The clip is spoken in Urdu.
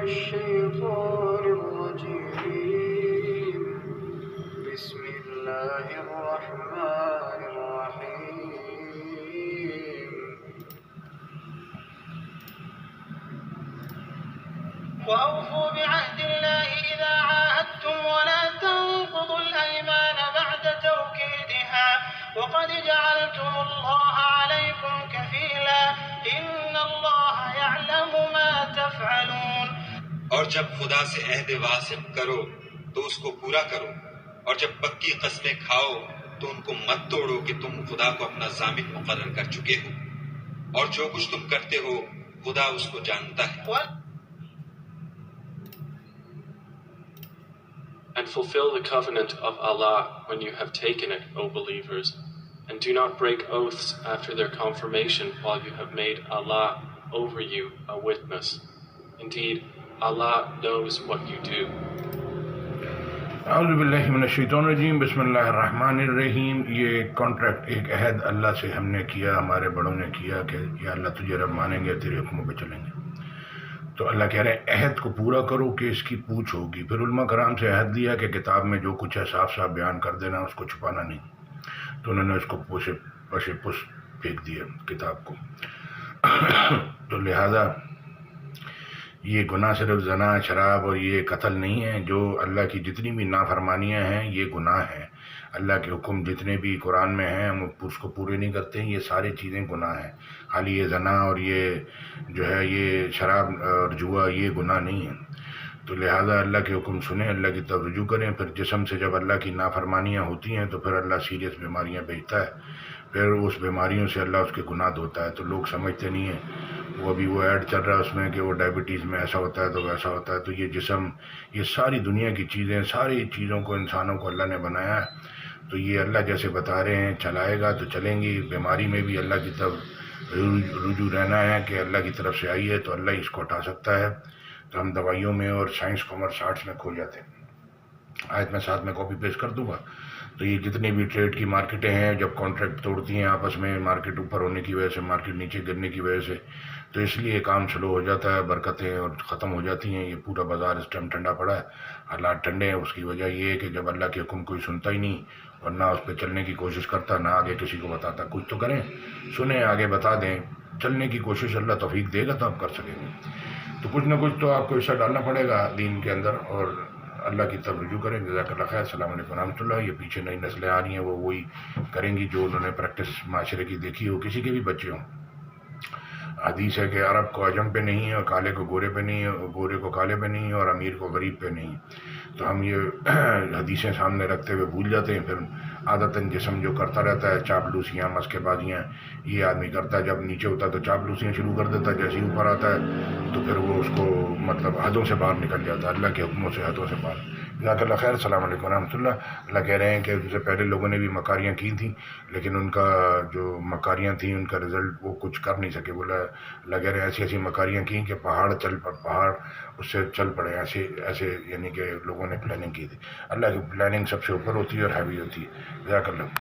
الشيطان الرجيم بسم الله الرحمن الرحيم وأوفوا بعهد الله إذا عاهدتم ولا تنقضوا الأيمان بعد توكيدها وقد جعلتم الله عليكم كفيلا إن الله يعلم ما تفعلون. اور جب خدا سے عہد واثق کرو تو اس کو پورا کرو، اور جب پکی قسمیں کھاؤ تو ان کو مت توڑو کہ تم خدا کو اپنا ضامن مقرر کر چکے ہو، اور جو کچھ تم کرتے ہو خدا اس کو جانتا ہے. And fulfill the covenant of Allah when you have taken it, O believers, and do not break oaths after their confirmation while you have made Allah over you a witness. Indeed, Allah knows what you do. اعوذ باللہ من الشیطان الرجیم، بسم اللہ الرحمن الرحیم. یہ کانٹریکٹ، ایک عہد اللہ سے ہم نے کیا، ہمارے بڑوں نے کیا کہ یا اللہ تجھے رب مانیں گے، تیرے حکموں پہ چلیں گے. تو اللہ کہہ رہے ہیں عہد کو پورا کرو کہ اس کی پوچھ ہوگی. پھر علماء کرام سے عہد لیا کہ کتاب میں جو کچھ ہے صاف صاف بیان کر دینا، اس کو چھپانا نہیں. تو انہوں نے اس کو پشے پس پھینک دیا کتاب کو. تو لہذا یہ گناہ صرف زنا، شراب اور یہ قتل نہیں ہے. جو اللہ کی جتنی بھی نافرمانیاں ہیں یہ گناہ ہیں. اللہ کے حکم جتنے بھی قرآن میں ہیں ہم اس کو پورے نہیں کرتے ہیں، یہ ساری چیزیں گناہ ہیں. خالی یہ زنا اور یہ جو ہے یہ شراب اور جوا یہ گناہ نہیں ہے. تو لہذا اللہ کے حکم سنیں، اللہ کی طرف رجوع کریں. پھر جسم سے جب اللہ کی نافرمانیاں ہوتی ہیں تو پھر اللہ سیریس بیماریاں بھیجتا ہے. پھر اس بیماریوں سے اللہ اس کے گناہ دھوتا ہے. تو لوگ سمجھتے نہیں ہیں. وہ ابھی وہ ایڈ چل رہا ہے اس میں کہ وہ ڈائبٹیز میں ایسا ہوتا ہے تو ویسا ہوتا ہے. تو یہ جسم، یہ ساری دنیا کی چیزیں، ساری چیزوں کو انسانوں کو اللہ نے بنایا ہے. تو یہ اللہ جیسے بتا رہے ہیں چلائے گا تو چلیں گی. بیماری میں بھی اللہ کی طرف رجوع رہنا ہے کہ اللہ کی طرف سے آئی ہے تو اللہ ہی اس کو ہٹا سکتا ہے. تو ہم دوائیوں میں اور سائنس کامرس آرٹس میں کھو جاتے ہیں. آیت میں ساتھ میں کاپی پیسٹ کر دوں گا. تو یہ جتنی بھی ٹریڈ کی مارکیٹیں ہیں جب کانٹریکٹ توڑتی ہیں آپس میں، مارکیٹ اوپر ہونے کی وجہ سے، مارکیٹ نیچے گرنے کی وجہ سے، تو اس لیے کام سلو ہو جاتا ہے، برکتیں اور ختم ہو جاتی ہیں. یہ پورا بازار اس ٹائم ٹھنڈا پڑا ہے، حالات ٹھنڈے ہیں. اس کی وجہ یہ ہے کہ جب اللہ کے حکم کوئی سنتا ہی نہیں اور نہ اس پہ چلنے کی کوشش کرتا، نہ آگے کسی کو بتاتا. کچھ تو کریں، سنیں، آگے بتا دیں، چلنے کی کوشش اللہ توفیق دے گا تو آپ کر سکیں گے. تو کچھ نہ کچھ تو آپ کو حصہ ڈالنا پڑے گا دین کے اندر، اور اللہ کی طرف رجوع کریں. جزاک اللہ خیر. السلام علیکم ورحمۃ اللہ. یہ پیچھے نئی نسلیں آ رہی ہیں، وہ وہی کریں گی جو انہوں نے پریکٹس معاشرے کی دیکھی ہو، کسی کے بھی بچے ہوں. حدیث ہے کہ عرب کو عجم پہ نہیں ہے، اور کالے کو گورے پہ نہیں ہے، اور گورے کو کالے پہ نہیں ہے، اور امیر کو غریب پہ نہیں ہے. تو ہم یہ حدیثیں سامنے رکھتے ہوئے بھول جاتے ہیں. پھر عادتاً جسم جو کرتا رہتا ہے چاپلوسیاں، مسکے بازیاں یہ آدمی کرتا ہے. جب نیچے ہوتا ہے تو چاپلوسیاں شروع کر دیتا ہے، جیسے ہی اوپر آتا ہے تو پھر وہ اس کو مطلب حدوں سے باہر نکل جاتا ہے، اللہ کے حکموں سے حدوں سے باہر. جزاک اللہ خیر. السلام علیکم ورحمۃ اللہ. اللہ کہہ رہے ہیں کہ اس سے پہلے لوگوں نے بھی مکاریاں کی تھیں، لیکن ان کا جو مکاریاں تھیں ان کا رزلٹ وہ کچھ کر نہیں سکے. بولا اللہ کہہ رہے ہیں ایسی ایسی مکاریاں کی کہ پہاڑ اس سے چل پڑے. ایسے یعنی کہ لوگوں نے پلاننگ کی تھی. اللہ کی پلاننگ سب سے اوپر ہوتی ہے اور ہیوی ہوتی ہے. جزاک اللہ.